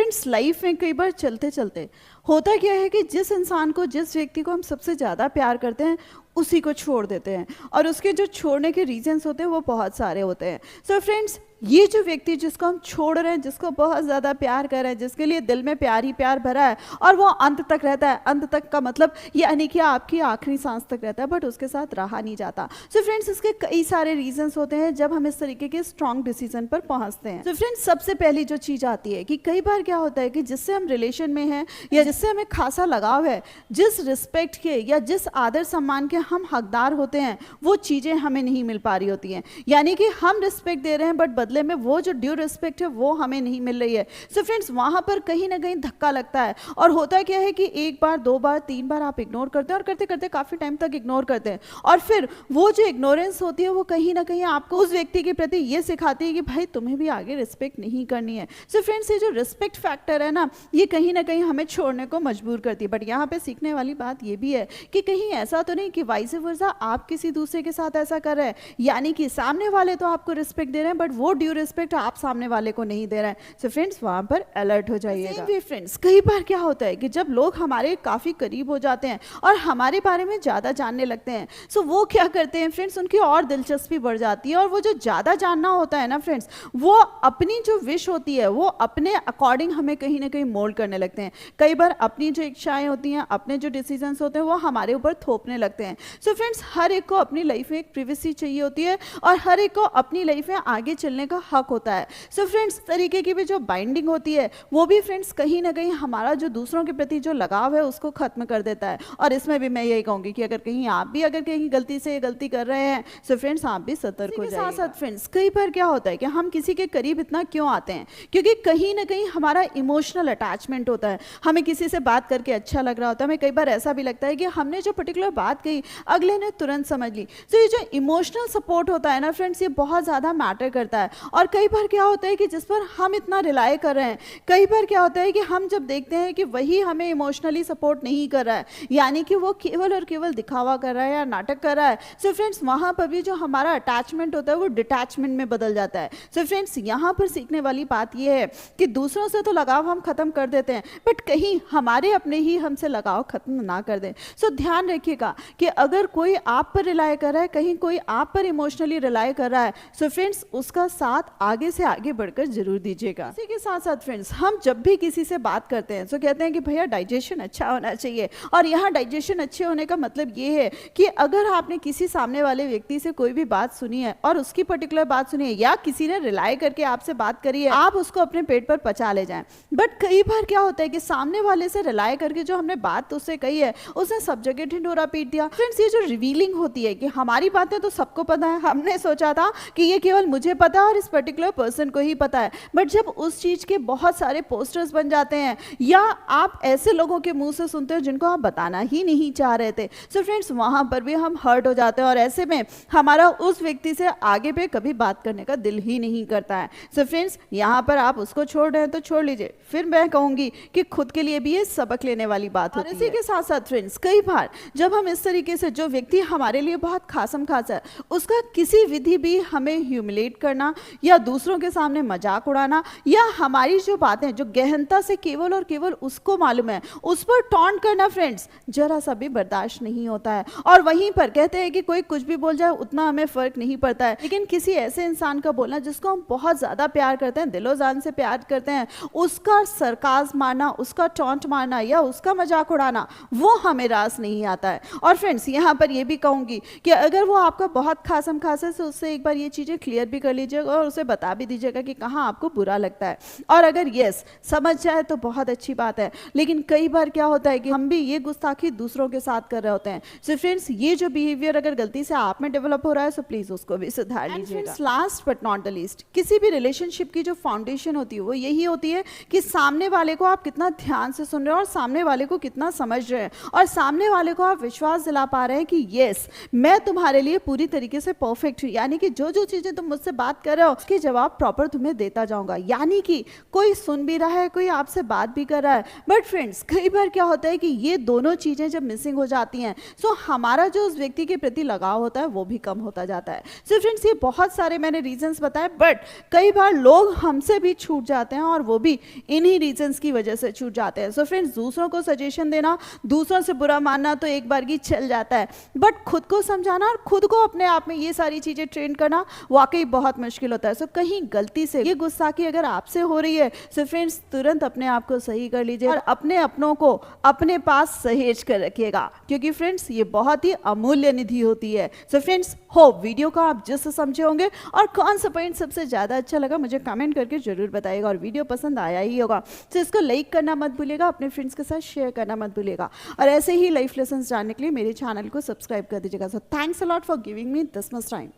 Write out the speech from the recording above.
Friends life में कई बार चलते चलते होता क्या है कि जिस इंसान को, जिस व्यक्ति को हम सबसे ज़्यादा प्यार करते हैं उसी को छोड़ देते हैं, और उसके जो छोड़ने के रीजंस होते हैं वो बहुत सारे होते हैं। सो फ्रेंड्स, ये जो व्यक्ति जिसको हम छोड़ रहे हैं, जिसको बहुत ज़्यादा प्यार कर रहे हैं, जिसके लिए दिल में प्यार ही प्यार भरा है और वो अंत तक रहता है, अंत तक का मतलब यानी कि आपकी आखिरी सांस तक रहता है, बट उसके साथ रहा नहीं जाता। सो फ्रेंड्स, इसके कई सारे रीजंस होते हैं जब हम इस तरीके के स्ट्रॉन्ग डिसीजन पर पहुंचते हैं। सो फ्रेंड्स, सबसे पहली जो चीज़ आती है कि कई बार क्या होता है कि जिससे हम रिलेशन में हैं या जिससे हमें खासा लगाव है, जिस रिस्पेक्ट के या जिस आदर सम्मान के हम हकदार होते हैं, वो चीज़ें हमें नहीं मिल पा रही होती हैं। यानी कि हम रिस्पेक्ट दे रहे हैं बट बदले में वो जो ड्यू रिस्पेक्ट है वो हमें नहीं मिल रही है। सो फ्रेंड्स, वहाँ पर कहीं ना कहीं धक्का लगता है, और होता क्या है कि एक बार, दो बार, तीन बार आप इग्नोर करते हैं और करते करते काफ़ी टाइम तक इग्नोर करते हैं, और फिर वो जो इग्नोरेंस होती है वो कहीं ना कहीं आपको उस व्यक्ति के प्रति ये सिखाती है कि भाई तुम्हें भी आगे रिस्पेक्ट नहीं करनी है। सो फ्रेंड्स, ये जो रिस्पेक्ट फैक्टर है ना, ये कहीं ना कहीं हमें छोड़ने को मजबूर करती है। बट यहाँ पे सीखने वाली बात ये भी है कि कहीं ऐसा तो नहीं कि वाइस वर्सा आप किसी दूसरे के साथ ऐसा कर रहे हैं, यानी कि सामने वाले तो आपको रिस्पेक्ट दे रहे हैं बट वो ड्यू रिस्पेक्ट आप सामने वाले को नहीं दे रहे हैं। सो फ्रेंड्स, वहां पर अलर्ट हो जाइएगा। फ्रेंड्स, कई बार क्या होता है कि जब लोग हमारे काफी करीब हो जाते हैं और हमारे बारे में ज्यादा जानने लगते हैं, सो वो क्या करते हैं फ्रेंड्स, उनकी और दिलचस्पी बढ़ जाती है, और वो जो ज्यादा जानना होता है ना फ्रेंड्स, वो अपनी जो विश होती है वो अपने अकॉर्डिंग हमें कहीं ना कहीं मोल्ड करने लगते हैं। कई बार अपनी जो इच्छाएं होती हैं, अपने जो डिसीजंस होते हैं वो हमारे ऊपर थोपने लगते हैं। सो फ्रेंड्स, हर एक को अपनी लाइफ में एक प्रिवेसी चाहिए होती है और हर एक को अपनी लाइफ में आगे चलने का हक होता है। सो फ्रेंड्स, तरीके की भी जो बाइंडिंग होती है वो भी फ्रेंड्स कहीं ना कहीं हमारा जो दूसरों के प्रति जो लगाव है उसको खत्म कर देता है। और इसमें भी मैं यही कहूंगी कि अगर कहीं आप भी अगर कहीं गलती से गलती कर रहे हैं, सो फ्रेंड्स आप भी सतर्क हो जाइए। साथ साथ फ्रेंड्स, कई बार क्या होता है कि हम किसी के करीब इतना क्यों आते हैं, क्योंकि कहीं ना कहीं हमारा इमोशनल अटैचमेंट होता है। हमें किसी से बात करके अच्छा लग रहा होता है, हमें कई बार ऐसा भी लगता है कि हमने जो पर्टिकुलर बात कही अगले ने तुरंत समझ ली। तो ये जो इमोशनल सपोर्ट होता है ना फ्रेंड्स, ये बहुत ज़्यादा मैटर करता है। और कई बार क्या होता है कि जिस पर हम इतना रिलाय कर रहे हैं, कई बार क्या होता है कि हम जब देखते हैं कि वही हमें इमोशनली सपोर्ट नहीं कर रहा है, यानी कि वो केवल और केवल दिखावा कर रहा है या नाटक कर रहा है, सो फ्रेंड्स वहाँ पर भी जो हमारा अटैचमेंट होता है वो डिटैचमेंट में बदल जाता है। सो फ्रेंड्स, यहाँ पर सीखने वाली बात ये है कि दूसरों से तो लगाव हम खत्म कर देते हैं, बट कहीं हमारे अपने ही हमसे लगाव खत्म ना कर दें। सो ध्यान रखिएगा कि अगर कोई आप पर रिलाय कर रहा है, कहीं कोई आप पर इमोशनली रिलाय कर रहा है, सो फ्रेंड्स उसका साथ आगे से आगे बढ़कर जरूर दीजिएगा। इसी के साथ साथ फ्रेंड्स, हम जब भी किसी से बात करते हैं तो कहते हैं कि भैया डाइजेशन अच्छा होना चाहिए, और यहाँ डाइजेशन अच्छे होने का मतलब ये है कि अगर आपने किसी सामने वाले व्यक्ति से कोई भी बात सुनी है और उसकी पर्टिकुलर बात सुनी है या किसी ने रिलाय करके आपसे बात करी है, आप उसको अपने पेट पर पचा ले जाएं। बट कई बार क्या होता है कि सामने वाले से रिलाय करके जो हमने बात उससे कही है उसने सब जगह ढिंढोरा पीट दिया। फ्रेंड्स, ये जो रिवीलिंग होती है कि हमारी बातें तो सबको पता है, हमने सोचा था कि ये केवल मुझे पता है और इस पर्टिकुलर पर्सन को ही पता है, बट जब उस चीज के बहुत सारे पोस्टर्स बन जाते हैं या आप ऐसे लोगों के मुंह से सुनते हो जिनको आप बताना ही नहीं चाह रहे थे, सो फ्रेंड्स वहां पर भी हम हर्ट हो जाते हैं और ऐसे में हमारा उस व्यक्ति से आगे पे कभी बात करने का दिल ही नहीं करता है। सो फ्रेंड्स, यहाँ पर आप उसको छोड़ रहे हैं तो छोड़ लीजिए। फिर मैं कहूंगी कि खुद के लिए भी ये सबक लेने वाली बात होती है। इसी के साथ साथ फ्रेंड्स, कई बार जब हम इस तरीके से जो व्यक्ति हमारे लिए बहुत खासम खास है उसका किसी विधि भी हमें ह्यूमिलेट करना या दूसरों के सामने मजाक उड़ाना या हमारी जो बातें जो गहनता से केवल और केवल उसको मालूम है उस पर टॉन्ट करना, फ्रेंड्स जरा सा भी बर्दाश्त नहीं होता है। और वहीं पर कहते हैं कि कोई कुछ भी बोल जाए उतना हमें फर्क नहीं पड़ता है, लेकिन किसी ऐसे इंसान का बोलना जिसको हम बहुत ज्यादा प्यार करते हैं, दिलो जान से प्यार करते हैं, उसका सरकाज़ मारना, उसका टॉन्ट मारना या उसका मजाक उड़ाना, वो हमें रास नहीं आता है। और फ्रेंड्स, यहाँ पर ये भी कहूंगी कि अगर वो आपका बहुत खासम खास है तो उससे एक बार ये चीजें क्लियर भी कर लीजिएगा और उसे बता भी दीजिएगा कि कहाँ आपको बुरा लगता है। और अगर यस समझ जाए तो बहुत अच्छी बात है, लेकिन कई बार क्या होता है कि हम भी ये गुस्ताखी दूसरों के साथ कर रहे होते हैं। सो फ्रेंड्स, ये जो बिहेवियर अगर गलती से आप में डेवलप हो रहा है तो प्लीज उसको भी सुधार लीजिएगा। Last but not the least, किसी भी रिलेशनशिप की जो फाउंडेशन होती है वो यही होती है कि सामने वाले को आप कितना ध्यान से सुन रहे हो और सामने वाले को कितना समझ रहे हैं और सामने वाले को आप विश्वास दिला पा रहे हैं कि यस मैं तुम्हारे लिए पूरी तरीके से परफेक्ट हूँ, यानी कि जो जो चीजें तुम मुझसे बात कर रहे हो उसके जवाब प्रॉपर तुम्हें देता जाऊंगा। यानी कि कोई सुन भी रहा है, कोई आपसे बात भी कर रहा है, बट फ्रेंड्स कई बार क्या होता है कि ये दोनों चीजें जब मिसिंग हो जाती हैं सो हमारा जो उस व्यक्ति के प्रति लगाव होता है वो भी कम होता जाता है। सो फ्रेंड्स ये बहुत सारे मैंने रीजंस बताए, बट कई बार लोग हमसे भी छूट जाते हैं और वो भी इन्हीं रीजंस की वजह से छूट जाते हैं। सो फ्रेंड्स दूसरों को सजेशन देना, दूसरों से बुरा मानना तो एक बार की चल जाता है, बट खुद को समझाना और खुद को अपने आप में ये सारी चीजें ट्रेन करना वाकई बहुत मुश्किल होता है। सो कहीं गलती से ये गुस्ताखी अगर आपसे हो रही है सो फ्रेंड्स तुरंत अपने आप को सही कर लीजिए और अपने अपनों को अपने पास सहेज कर रखिएगा, क्योंकि फ्रेंड्स ये बहुत ही अमूल्य निधि होती है। सो फ्रेंड्स होप वीडियो को आप जिससे समझे होंगे और कौन सा पॉइंट सबसे ज्यादा अच्छा लगा मुझे कमेंट करके जरूर बताइएगा, और वीडियो पसंद आया ही होगा तो इसको लाइक करना मत भूलिएगा, अपने फ्रेंड्स के साथ शेयर करना मत भूलिएगा, और ऐसे ही लाइफ लेसन्स जानने के लिए मेरे चैनल को सब्सक्राइब कर दीजिएगा। So thanks a lot for giving me this much time.